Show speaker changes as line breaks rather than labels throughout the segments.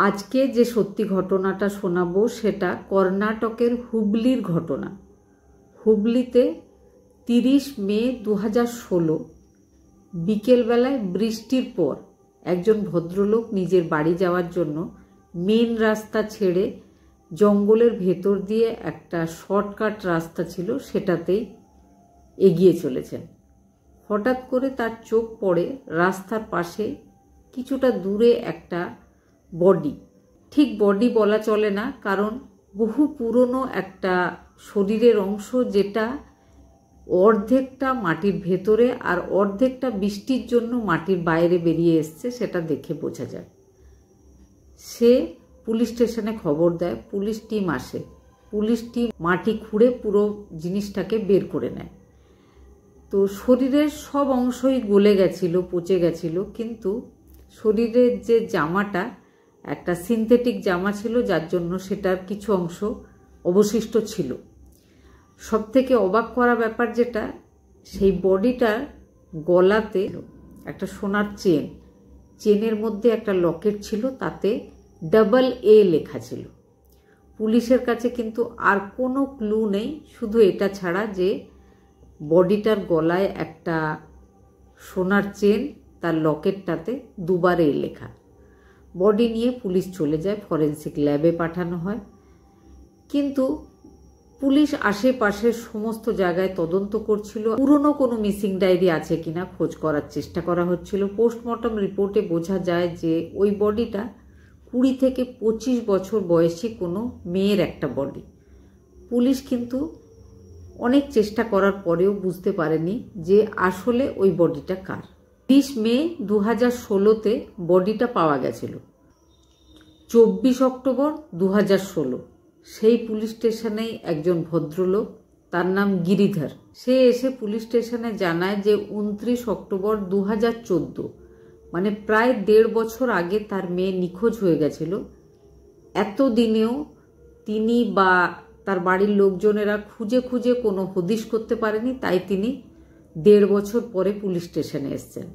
আজকে যে সত্যি ঘটনাটা শোনাবো সেটা কর্ণাটকের হুবলির ঘটনা। হুবলিতে 30 মে 2016 বিকেলবেলায় বৃষ্টির পর একজন ভদ্রলোক নিজের বাড়ি যাওয়ার জন্য মেন রাস্তা ছেড়ে জঙ্গলের ভেতর দিয়ে একটা শর্টকাট রাস্তা ছিল সেটাতেই এগিয়ে চলেছেন। হঠাৎ করে তার চোখ পড়ে রাস্তার পাশে কিছুটা দূরে একটা বডি। ঠিক বডি বলা চলে না, কারণ বহু পুরনো একটা শরীরের অংশ, যেটা অর্ধেকটা মাটির ভেতরে আর অর্ধেকটা বৃষ্টির জন্য মাটির বাইরে বেরিয়ে এসছে, সেটা দেখে বোঝা যায়। সে পুলিশ স্টেশনে খবর দেয়, পুলিশ টিম আসে। পুলিশ টিম মাটি খুঁড়ে পুরো জিনিসটাকে বের করে নেয়। তো শরীরের সব অংশই গলে গেছিল, পচে গেছিল, কিন্তু শরীরের যে জামাটা একটা সিনথেটিক জামা ছিল, যার জন্য সেটার কিছু অংশ অবশিষ্ট ছিল। সব থেকে অবাক করা ব্যাপার যেটা, সেই বডিটার গলাতে একটা সোনার চেনের মধ্যে একটা লকেট ছিল, তাতে AA লেখা ছিল। পুলিশের কাছে কিন্তু আর কোনো ক্লু নেই, শুধু এটা ছাড়া যে বডিটার গলায় একটা সোনার চেন, তার লকেটটাতে দুবার A লেখা। বডি নিয়ে পুলিশ চলে যায়, ফরেন্সিক ল্যাবে পাঠানো হয়। কিন্তু পুলিশ আশেপাশের সমস্ত জায়গায় তদন্ত করছিল, পুরনো কোনো মিসিং ডায়েরি আছে কিনা খোঁজ করার চেষ্টা করা হচ্ছিল। পোস্টমর্টম রিপোর্টে বোঝা যায় যে ওই বডিটা 20 থেকে 25 বছর বয়সী কোনো মেয়ের একটা বডি। পুলিশ কিন্তু অনেক চেষ্টা করার পরেও বুঝতে পারেনি যে আসলে ওই বডিটা কার। 30 মে 2016-তে বডিটা পাওয়া গেছিল। 24 অক্টোবর 2016 সেই পুলিশ স্টেশনেই একজন ভদ্রলোক, তার নাম গিরিধর, সে এসে পুলিশ স্টেশনে জানায় যে 29 অক্টোবর 2014, মানে প্রায় 1.5 বছর আগে তার মেয়ে নিখোঁজ হয়ে গেছিল। এতদিনেও তিনি বা তার বাড়ির লোকজনেরা খুঁজে খুঁজে কোনো হদিশ করতে পারেনি, তাই তিনি 1.5 বছর পরে পুলিশ স্টেশনে এসছেন।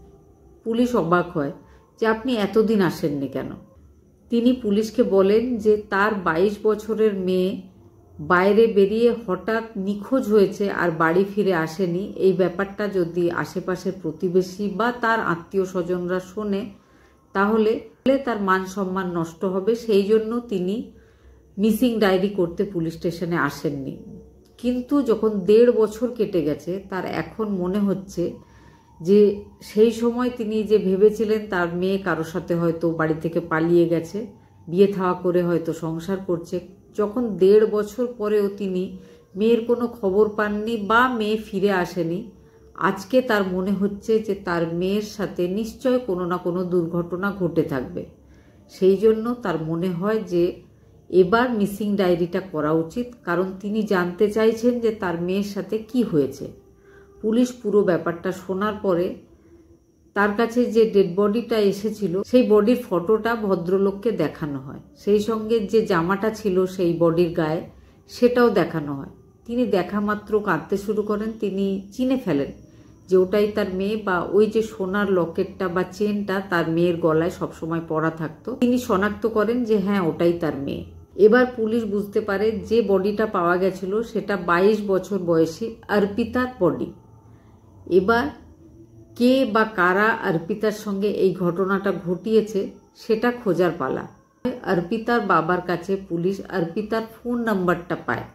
পুলিশ অবাক হয় যে আপনি এতদিন আসেননি কেন। তিনি পুলিশকে বলেন যে তার 22 বছরের মেয়ে বাইরে বেরিয়ে হঠাৎ নিখোঁজ হয়েছে আর বাড়ি ফিরে আসেনি। এই ব্যাপারটা যদি আশেপাশের প্রতিবেশী বা তার আত্মীয় স্বজনরা শোনে, তাহলে তার মান সম্মান নষ্ট হবে। সেই জন্য তিনি মিসিং ডায়েরি করতে পুলিশ স্টেশনে আসেননি। কিন্তু যখন 1.5 বছর কেটে গেছে, তার এখন মনে হচ্ছে যে সেই সময় তিনি যে ভেবেছিলেন তার মেয়ে কারোর সাথে হয়তো বাড়ি থেকে পালিয়ে গেছে, বিয়ে থাওয়া করে হয়তো সংসার করছে। যখন 1.5 বছর পরেও তিনি মেয়ের কোনো খবর পাননি বা মেয়ে ফিরে আসেনি, আজকে তার মনে হচ্ছে যে তার মেয়ের সাথে নিশ্চয় কোনো না কোনো দুর্ঘটনা ঘটে থাকবে। সেই জন্য তার মনে হয় যে এবার মিসিং ডায়েরিটা করা উচিত, কারণ তিনি জানতে চাইছেন যে তার মেয়ের সাথে কি হয়েছে। পুলিশ পুরো ব্যাপারটা শোনার পরে তার কাছে যে ডেড বডিটা এসেছিল, সেই বডির ফটোটা ভদ্রলোককে দেখানো হয়। সেই সঙ্গে যে জামাটা ছিল সেই বডির গায়ে, সেটাও দেখানো হয়। তিনি দেখা মাত্র কাঁদতে শুরু করেন। তিনি চিনে ফেলেন যে ওটাই তার মেয়ে, বা ওই যে সোনার লকেটটা বা চেনটা তার মেয়ের গলায় সবসময় পরা থাকতো, তিনি শনাক্ত করেন যে হ্যাঁ, ওটাই তার মেয়ে। এবার পুলিশ বুঝতে পারে যে বডিটা পাওয়া গেছিল সেটা 22 বছর বয়সী অর্পিতার বডি। এবার কে বা কারা অর্পিতার সঙ্গে এই ঘটনাটা ঘটিয়েছে সেটা খোঁজার পালা। অর্পিতার বাবার কাছে পুলিশ অর্পিতার ফোন নাম্বারটা পায়।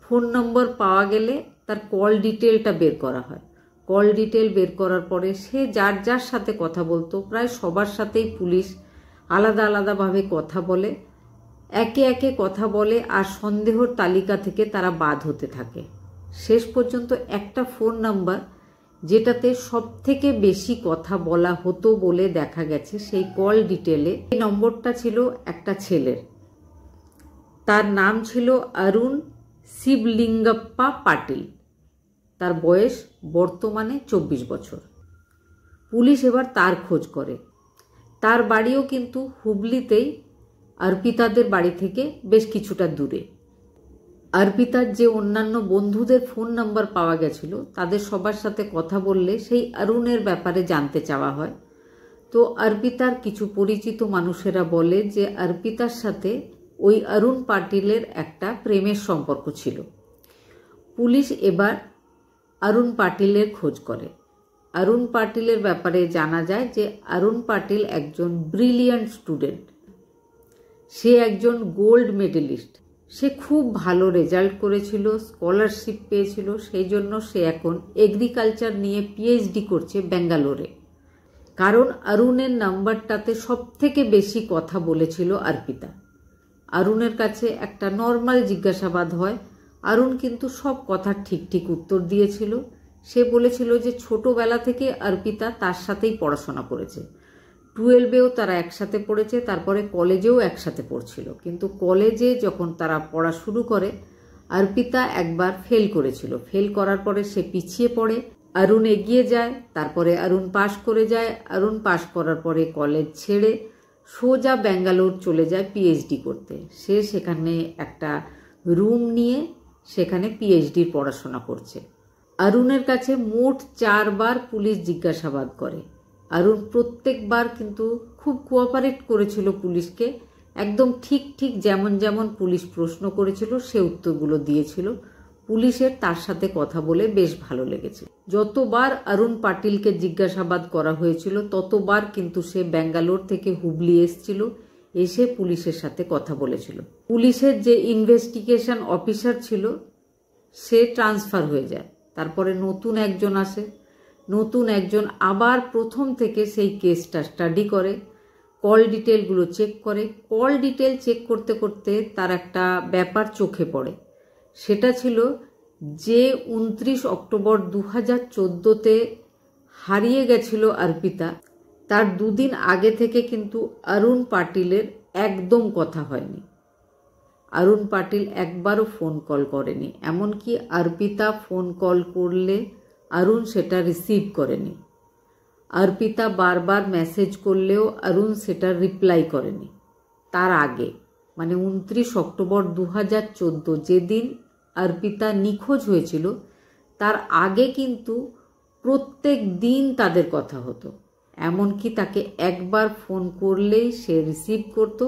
ফোন নম্বর পাওয়া গেলে তার কল ডিটেলটা বের করা হয়। কল ডিটেল বের করার পরে সে যার যার সাথে কথা বলতো, প্রায় সবার সাথেই পুলিশ আলাদা আলাদাভাবে কথা বলে, একে একে কথা বলে, আর সন্দেহর তালিকা থেকে তারা বাদ হতে থাকে। শেষ পর্যন্ত একটা ফোন নাম্বার যেটাতে সব থেকে বেশি কথা বলা হতো বলে দেখা গেছে সেই কল ডিটেলে, এই নম্বরটা ছিল একটা ছেলের। তার নাম ছিল অরুণ শিবলিঙ্গপ্পা পাটিল। তার বয়স বর্তমানে 24 বছর। পুলিশ এবার তার খোঁজ করে। তার বাড়িও কিন্তু হুবলিতেই, অর্পিতাদের বাড়ি থেকে বেশ কিছুটা দূরে। অর্পিতার যে অন্যান্য বন্ধুদের ফোন নাম্বার পাওয়া গেছিল, তাদের সবার সাথে কথা বললে সেই অরুণের ব্যাপারে জানতে চাওয়া হয়। তো অর্পিতার কিছু পরিচিত মানুষেরা বলে যে অর্পিতার সাথে ওই অরুণ পাটিলের একটা প্রেমের সম্পর্ক ছিল। পুলিশ এবার অরুণ পাটিলের খোঁজ করে। অরুণ পাটিলের ব্যাপারে জানা যায় যে অরুণ পাটিল একজন ব্রিলিয়ান্ট স্টুডেন্ট, সে একজন গোল্ড মেডেলিস্ট, সে খুব ভালো রেজাল্ট করেছিল, স্কলারশিপ পেয়েছিল, সেই জন্য সে এখন এগ্রিকালচার নিয়ে পিএইচডি করছে ব্যাঙ্গালোরে। কারণ অরুণের নাম্বারটাতে সব থেকে বেশি কথা বলেছিল অর্পিতা। অরুণের কাছে একটা নর্মাল জিজ্ঞাসাবাদ হয়, অরুণ কিন্তু সব কথা ঠিক ঠিক উত্তর দিয়েছিল। সে বলেছিল যে ছোটবেলা থেকে অর্পিতা তার সাথেই পড়াশোনা করেছে, 12এও তারা একসাথে পড়েছে, তারপরে কলেজেও একসাথে পড়ছিল। কিন্তু কলেজে যখন তারা পড়া শুরু করে অর্পিতা একবার ফেল করেছিল, ফেল করার পরে সে পিছিয়ে পড়ে, অরুণ এগিয়ে যায়, তারপরে অরুণ পাশ করে যায়। অরুণ পাশ করার পরে কলেজ ছেড়ে সোজা ব্যাঙ্গালোর চলে যায় পিএইচডি করতে। সে সেখানে একটা রুম নিয়ে সেখানে পিএইচডির পড়াশোনা করছে। অরুণের কাছে মোট 4 বার পুলিশ জিজ্ঞাসাবাদ করে। অরুণ প্রত্যেকবার কিন্তু খুব কোঅপারেট করেছিল পুলিশকে, একদম ঠিক ঠিক যেমন যেমন পুলিশ প্রশ্ন করেছিল সে উত্তরগুলো দিয়েছিল। পুলিশের তার সাথে কথা বলে বেশ ভালো লেগেছে। যতবার অরুণ পাটিলকে জিজ্ঞাসাবাদ করা হয়েছিল ততবার কিন্তু সে ব্যাঙ্গালোর থেকে হুবলি এসেছিল, এসে পুলিশের সাথে কথা বলেছিল। পুলিশের যে ইনভেস্টিগেশন অফিসার ছিল সে ট্রান্সফার হয়ে যায়, তারপরে নতুন একজন আসে, নতুন একজন আবার প্রথম থেকে সেই কেসটা স্টাডি করে, কল ডিটেলগুলো চেক করে। কল ডিটেল চেক করতে করতে তার একটা ব্যাপার চোখে পড়ে, সেটা ছিল যে 29 অক্টোবর 2014-তে হারিয়ে গেছিল অর্পিতা, তার 2 দিন আগে থেকে কিন্তু অরুণ পাটিলের একদম কথা হয়নি। অরুণ পাটিল একবারও ফোন কল করেনি, এমনকি অর্পিতা ফোন কল করলে অরুণ সেটা রিসিভ করেনি। অর্পিতা বারবার মেসেজ করলেও অরুণ সেটা রিপ্লাই করেনি। তার আগে মানে 29 অক্টোবর 2014 যেদিন অর্পিতা নিখোঁজ হয়েছিল তার আগে কিন্তু প্রত্যেক দিন তাদের কথা হতো, এমনকি তাকে একবার ফোন করলেই সে রিসিভ করত,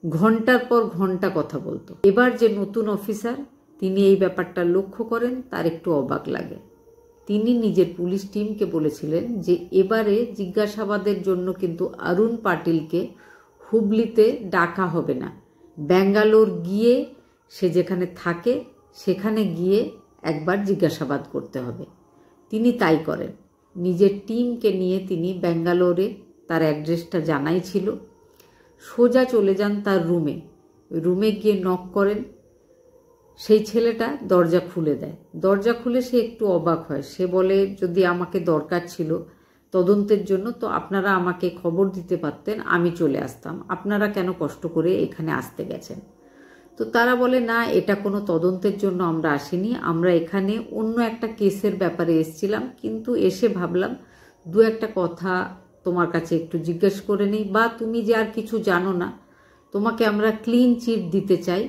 ঘন্টার পর ঘন্টা কথা বলতো। এবার যে নতুন অফিসার তিনি এই ব্যাপারটা লক্ষ্য করেন, তার একটু অবাক লাগে। তিনি নিজের পুলিশ টিমকে বলেছিলেন যে এবারে জিজ্ঞাসাবাদের জন্য কিন্তু অরুণ পাটিলকে হুবলিতে ডাকা হবে না, ব্যাঙ্গালোর গিয়ে সে যেখানে থাকে সেখানে গিয়ে একবার জিজ্ঞাসাবাদ করতে হবে। তিনি তাই করেন, নিজের টিমকে নিয়ে তিনি ব্যাঙ্গালোরে, তার অ্যাড্রেসটা জানাই ছিল, সোজা চলে যান তার রুমে গিয়ে নক করেন। সেই ছেলেটা দরজা খুলে দেয়। দরজা খুলে সে একটু অবাক হয়, সে বলে যদি আমাকে দরকার ছিল তদন্তের জন্য তো আপনারা আমাকে খবর দিতে পারতেন, আমি চলে আসতাম, আপনারা কেন কষ্ট করে এখানে আসতে গেছেন? তো তারা বলে না, এটা কোনো তদন্তের জন্য আমরা আসিনি, আমরা এখানে অন্য একটা কেসের ব্যাপারে এসেছিলাম, কিন্তু এসে ভাবলাম 2-1 কথা তোমার কাছে একটু জিজ্ঞেস করে নিই, বা তুমি যে আর কিছু জানো না, তোমাকে আমরা ক্লিন চিট দিতে চাই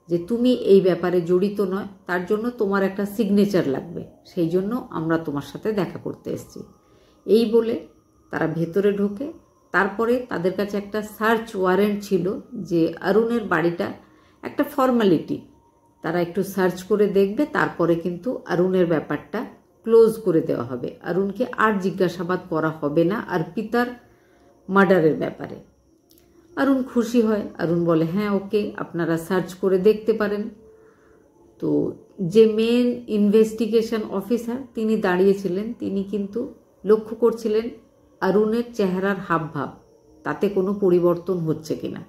যে তুমি এই ব্যাপারে জড়িত নয়, তার জন্য তোমার একটা সিগনেচার লাগবে, সেই জন্য আমরা তোমার সাথে দেখা করতে এসেছি। এই বলে তারা ভেতরে ঢোকে। তারপরে তাদের কাছে একটা সার্চ ওয়ারেন্ট ছিল যে অরুণের বাড়িটা একটা ফর্মালিটি, তারা একটু সার্চ করে দেখবে, তারপরে কিন্তু অরুণের ব্যাপারটা ক্লোজ করে দেওয়া হবে, অরুণকে আর জিজ্ঞাসাবাদ করা হবে না অর্পিতার মার্ডারের ব্যাপারে। অরুণ খুশি হয়, অরুণ বলে হ্যাঁ ওকে, আপনারা সার্চ করে দেখতে পারেন। তো যে মেন ইনভেস্টিগেশন অফিসার তিনি দাঁড়িয়েছিলেন, তিনি কিন্তু লক্ষ্য করছিলেন অরুণের চেহারার হাবভাব, তাতে কোনো পরিবর্তন হচ্ছে কিনা।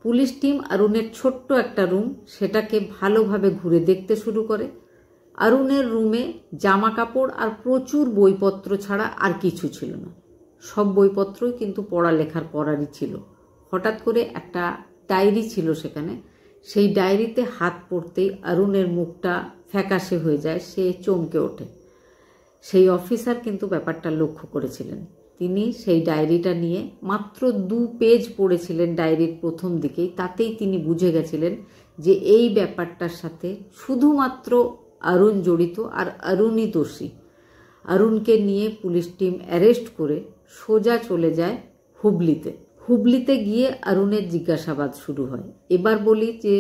পুলিশ টিম অরুণের ছোট্ট একটা রুম সেটাকে ভালোভাবে ঘুরে দেখতে শুরু করে। অরুণের রুমে জামা কাপড় আর প্রচুর বইপত্র ছাড়া আর কিছু ছিল না, সব বইপত্রই কিন্তু পড়ালেখার করারই ছিল। হঠাৎ করে একটা ডায়েরি ছিল সেখানে, সেই ডায়েরিতে হাত পড়তেই অরুণের মুখটা ফ্যাকাশে হয়ে যায়, সে চমকে ওঠে। সেই অফিসার কিন্তু ব্যাপারটা লক্ষ্য করেছিলেন, তিনি সেই ডায়েরিটা নিয়ে মাত্র 2 পেজ পড়েছিলেন ডায়েরির প্রথম দিকেই, তাতেই তিনি বুঝে গেছিলেন যে এই ব্যাপারটার সাথে শুধুমাত্র অরুণ জড়িত আর অরুণই দোষী। অরুণকে নিয়ে পুলিশ টিম অ্যারেস্ট করে সোজা চলে যায় হুবলিতে। হুবলিতে গিয়ে অরুণের জিজ্ঞাসাবাদ শুরু হয়। এবার বলি যে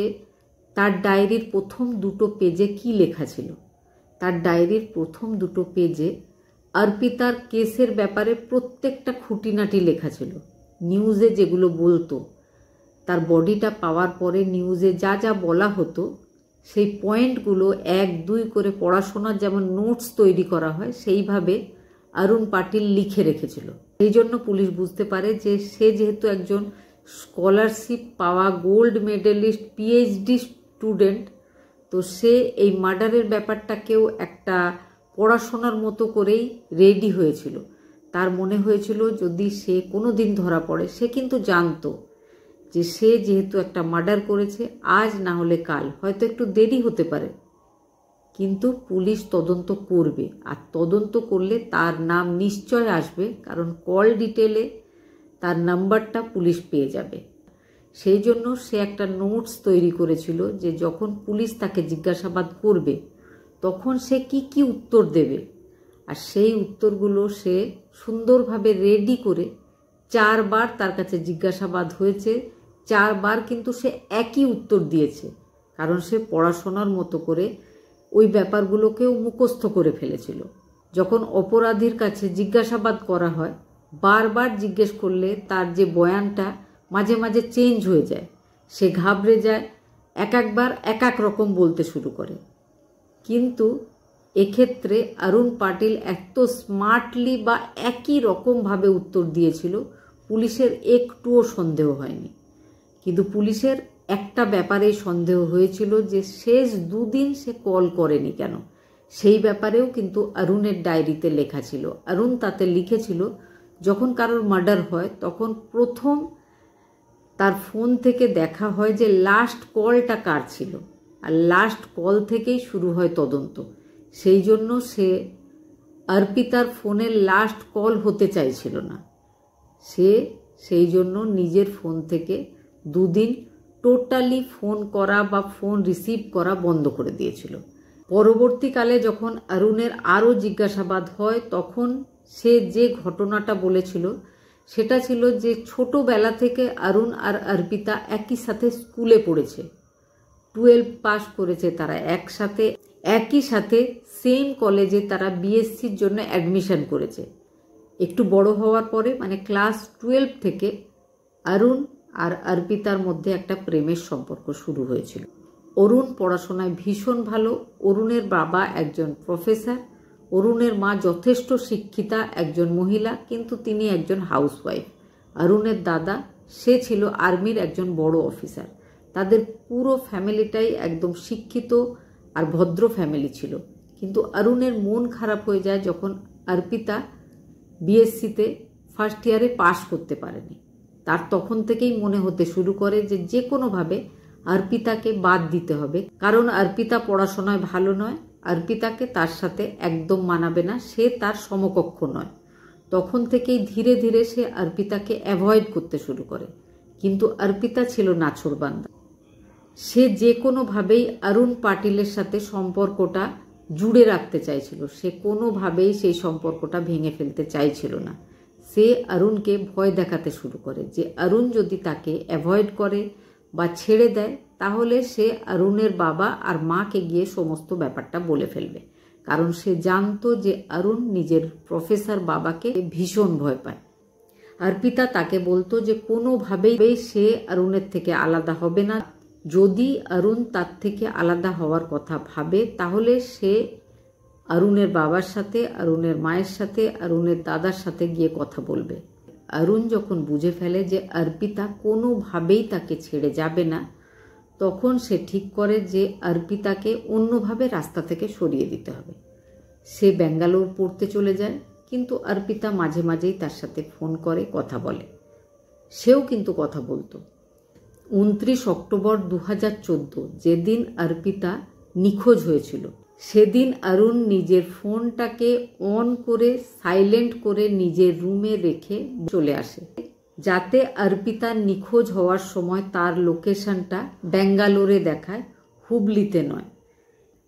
তার ডায়েরির প্রথম দুটো পেজে কি লেখা ছিল। তার ডায়েরির প্রথম দুটো পেজে অর্পিতার কেসের ব্যাপারে প্রত্যেকটা খুঁটিনাটি লেখা ছিল। নিউজে যেগুলো বলতো, তার বডিটা পাওয়ার পরে নিউজে যা যা বলা হতো সেই পয়েন্টগুলো 1-2 করে পড়াশোনার যেমন নোটস তৈরি করা হয় সেইভাবে অরুণ পাটিল লিখে রেখেছিল। এই জন্য পুলিশ বুঝতে পারে যে সে যেহেতু একজন স্কলারশিপ পাওয়া গোল্ড মেডেলিস্ট পিএইচডি স্টুডেন্ট, তো সে এই মার্ডারের ব্যাপারটাকেও একটা পড়াশোনার মতো করেই রেডি হয়েছিল। তার মনে হয়েছিল যদি সে কোনো দিন ধরা পড়ে, সে কিন্তু জানতো যে সে যেহেতু একটা মার্ডার করেছে, আজ না হলে কাল, হয়তো একটু দেরি হতে পারে, কিন্তু পুলিশ তদন্ত করবে। আর তদন্ত করলে তার নাম নিশ্চয় আসবে, কারণ কল ডিটেলে তার নাম্বারটা পুলিশ পেয়ে যাবে। সেই জন্য সে একটা নোটস তৈরি করেছিল যে যখন পুলিশ তাকে জিজ্ঞাসাবাদ করবে তখন সে কি কি উত্তর দেবে, আর সেই উত্তরগুলো সে সুন্দরভাবে রেডি করে 4 বার তার কাছে জিজ্ঞাসাবাদ হয়েছে। 4 বার কিন্তু সে একই উত্তর দিয়েছে, কারণ সে পড়াশোনার মতো করে ওই ব্যাপারগুলোকেও মুখস্থ করে ফেলেছিল। যখন অপরাধীর কাছে জিজ্ঞাসাবাদ করা হয়, বারবার জিজ্ঞেস করলে তার যে বয়ানটা মাঝে মাঝে চেঞ্জ হয়ে যায়, সে ঘাবড়ে যায়, একবার এক রকম বলতে শুরু করে। কিন্তু এক্ষেত্রে অরুণ পাটিল এত স্মার্টলি বা একই রকমভাবে উত্তর দিয়েছিল, পুলিশের একটুও সন্দেহ হয়নি। কিন্তু পুলিশের একটা ব্যাপারেই সন্দেহ হয়েছিল যে শেষ 2 দিন সে কল করেনি কেন, সেই ব্যাপারেও কিন্তু অরুণের ডায়েরিতে লেখা ছিল। অরুণ তাতে লিখেছিল যখন কারোর মার্ডার হয় তখন প্রথম তার ফোন থেকে দেখা হয় যে লাস্ট কলটা কার ছিল, আর লাস্ট কল থেকেই শুরু হয় তদন্ত। সেই জন্য সে অর্পিতার ফোনের লাস্ট কল হতে চাইছিল না। সে সেই জন্য নিজের ফোন থেকে 2 দিন টোটালি ফোন করা বা ফোন রিসিভ করা বন্ধ করে দিয়েছিল। পরবর্তীকালে যখন অরুণের আরও জিজ্ঞাসাবাদ হয় তখন সে যে ঘটনাটা বলেছিল সেটা ছিল যে ছোটবেলা থেকে অরুণ আর অর্পিতা একই সাথে স্কুলে পড়েছে, 12 পাস করেছে তারা একসাথে, একই সাথে সেম কলেজে তারা বিএসসির জন্য অ্যাডমিশন করেছে। একটু বড় হওয়ার পরে মানে ক্লাস 12 থেকে অরুণ আর অর্পিতার মধ্যে একটা প্রেমের সম্পর্ক শুরু হয়েছিল। অরুণ পড়াশোনায় ভীষণ ভালো, অরুণের বাবা একজন প্রফেসর, অরুণের মা যথেষ্ট শিক্ষিতা একজন মহিলা, কিন্তু তিনি একজন হাউসওয়াইফ। অরুণের দাদা সে ছিল আর্মির একজন বড় অফিসার। তাদের পুরো ফ্যামিলিটাই একদম শিক্ষিত আর ভদ্র ফ্যামিলি ছিল। কিন্তু অরুণের মন খারাপ হয়ে যায় যখন অর্পিতা বিএসসিতে ফার্স্ট ইয়ারে পাশ করতে পারেনি। তার তখন থেকেই মনে হতে শুরু করে যে যে কোনোভাবে অর্পিতাকে বাদ দিতে হবে, কারণ অর্পিতা পড়াশোনায় ভালো নয়, অর্পিতাকে তার সাথে একদম মানাবে না, সে তার সমকক্ষ নয়। তখন থেকেই ধীরে ধীরে সে অর্পিতাকে অ্যাভয়েড করতে শুরু করে। কিন্তু অর্পিতা ছিল নাছোড়বান্দা, সে যে কোনোভাবেই অরুণ পাটিলের সাথে সম্পর্কটা জুড়ে রাখতে চাইছিল, সে কোনোভাবেই সেই সম্পর্কটা ভেঙে ফেলতে চাইছিল না। সে অরুণকে ভয় দেখাতে শুরু করে যে অরুণ যদি তাকে অ্যাভয়েড করে বা ছেড়ে দেয় তাহলে সে অরুণের বাবা আর মাকে গিয়ে সমস্ত ব্যাপারটা বলে ফেলবে, কারণ সে জানতো যে অরুণ নিজের প্রফেসর বাবাকে ভীষণ ভয় পায়। অর্পিতা তাকে বলতো যে কোনোভাবেই সে অরুণের থেকে আলাদা হবে না, যদি অরুণ তার থেকে আলাদা হওয়ার কথা ভাবে তাহলে সে অরুণের বাবার সাথে, অরুণের মায়ের সাথে, অরুণের দাদার সাথে গিয়ে কথা বলবে। অরুণ যখন বুঝে ফেলে যে অর্পিতা কোনোভাবেই তাকে ছেড়ে যাবে না, তখন সে ঠিক করে যে অর্পিতাকে অন্যভাবে রাস্তা থেকে সরিয়ে দিতে হবে। সে ব্যাঙ্গালোর পড়তে চলে যায়, কিন্তু অর্পিতা মাঝে মাঝেই তার সাথে ফোন করে কথা বলে, সেও কিন্তু কথা বলতো। 29 অক্টোবর 2014 যেদিন অর্পিতা নিখোঁজ হয়েছিল, সেদিন অরুণ নিজের ফোনটাকে অন করে সাইলেন্ট করে নিজের রুমে রেখে চলে আসে, যাতে অর্পিতা নিখোঁজ হওয়ার সময় তার লোকেশনটা ব্যাঙ্গালোরে দেখায়, হুবলিতে নয়।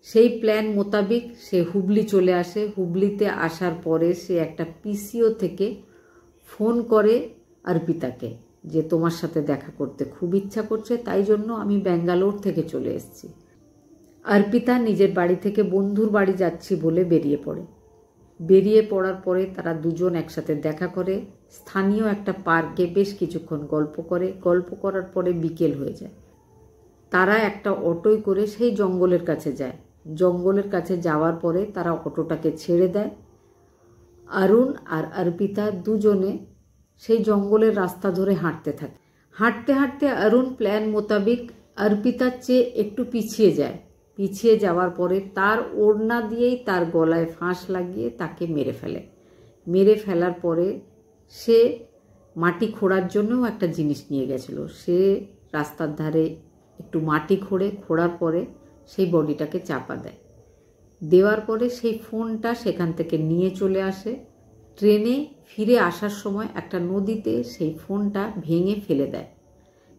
সেই প্ল্যান মোতাবেক সে হুবলি চলে আসে। হুবলিতে আসার পরে সে একটা পিসিও থেকে ফোন করে অর্পিতাকে যে তোমার সাথে দেখা করতে খুব ইচ্ছা করছে, তাই জন্য আমি ব্যাঙ্গালোর থেকে চলে এসেছি। অর্পিতা নিজের বাড়ি থেকে বন্ধুর বাড়ি যাচ্ছি বলে বেরিয়ে পড়ে। বেরিয়ে পড়ার পরে তারা দুজন একসাথে দেখা করে, স্থানীয় একটা পার্কে বেশ কিছুক্ষণ গল্প করে। গল্প করার পরে বিকেল হয়ে যায়। তারা একটা অটোয় করে সেই জঙ্গলের কাছে যায়। জঙ্গলের কাছে যাওয়ার পরে তারা অটোটাকে ছেড়ে দেয়। অরুণ আর অর্পিতা দুজনে সেই জঙ্গলের রাস্তা ধরে হাঁটতে থাকে। হাঁটতে হাঁটতে অরুণ প্ল্যান মোতাবেক অর্পিতার চেয়ে একটু পিছিয়ে যায়। পিছিয়ে যাওয়ার পরে তার ওড়না দিয়েই তার গলায় ফাঁস লাগিয়ে তাকে মেরে ফেলে। মেরে ফেলার পরে সে মাটি খোঁড়ার জন্যও একটা জিনিস নিয়ে গেছিল। সে রাস্তার ধারে একটু মাটি খোঁড়ার পরে সেই বডিটাকে চাপা দেয়। দেওয়ার পরে সেই ফোনটা সেখান থেকে নিয়ে চলে আসে। ট্রেনে ফিরে আসার সময় একটা নদীতে সেই ফোনটা ভেঙে ফেলে দেয়।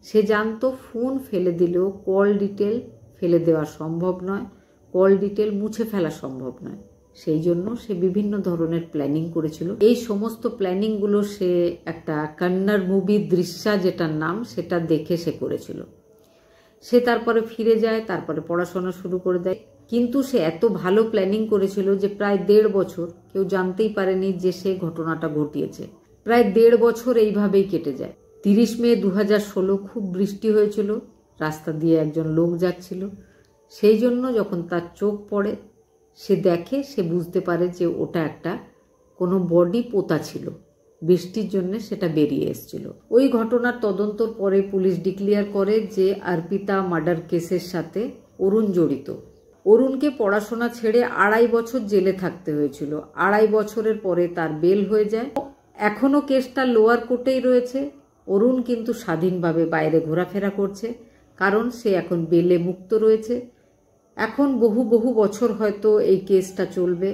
সে জানতো ফোন ফেলে দিলেও কল ডিটেল ফেলে দেওয়া সম্ভব নয়, কল ডিটেল মুছে ফেলা সম্ভব নয়। সেই জন্য সে বিভিন্ন ধরনের প্ল্যানিং করেছিল। এই সমস্ত প্ল্যানিংগুলো সে একটা কন্নড় মুভি দৃশ্যা যেটার নাম, সেটা দেখে সে করেছিল। সে তারপরে ফিরে যায়, তারপরে পড়াশোনা শুরু করে দেয়। কিন্তু সে এত ভালো প্ল্যানিং করেছিল যে প্রায় 1.5 বছর কেউ জানতেই পারেনি যে সে ঘটনাটা ঘটিয়েছে। প্রায় 1.5 বছর এইভাবেই কেটে যায়। 30 মে 2016 খুব বৃষ্টি হয়েছিল। রাস্তা দিয়ে একজন লোক যাচ্ছিল। সেই জন্য যখন তার চোখ পড়ে, সে দেখে, সে বুঝতে পারে যে ওটা একটা কোনো বডি পোতা ছিল। বৃষ্টির জন্য সেটা বেরিয়ে এসেছিল। ওই ঘটনার তদন্তর পরে পুলিশ ডিক্লেয়ার করে যে অর্পিতা মার্ডার কেসের সাথে অরুণ জড়িত। অরুণকে পড়াশোনা ছেড়ে 2.5 বছর জেলে থাকতে হয়েছিল। 2.5 বছরের পরে তার বেল হয়ে যায়। এখনও কেসটা লোয়ার কোর্টেই রয়েছে। অরুণ কিন্তু স্বাধীনভাবে বাইরে ঘোরাফেরা করছে, কারণ সে এখন বেলে মুক্ত রয়েছে। এখন বহু বছর হয়তো এই কেসটা চলবে,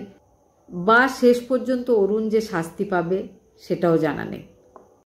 বা শেষ পর্যন্ত অরুণ যে শাস্তি পাবে সেটাও জানা নেই।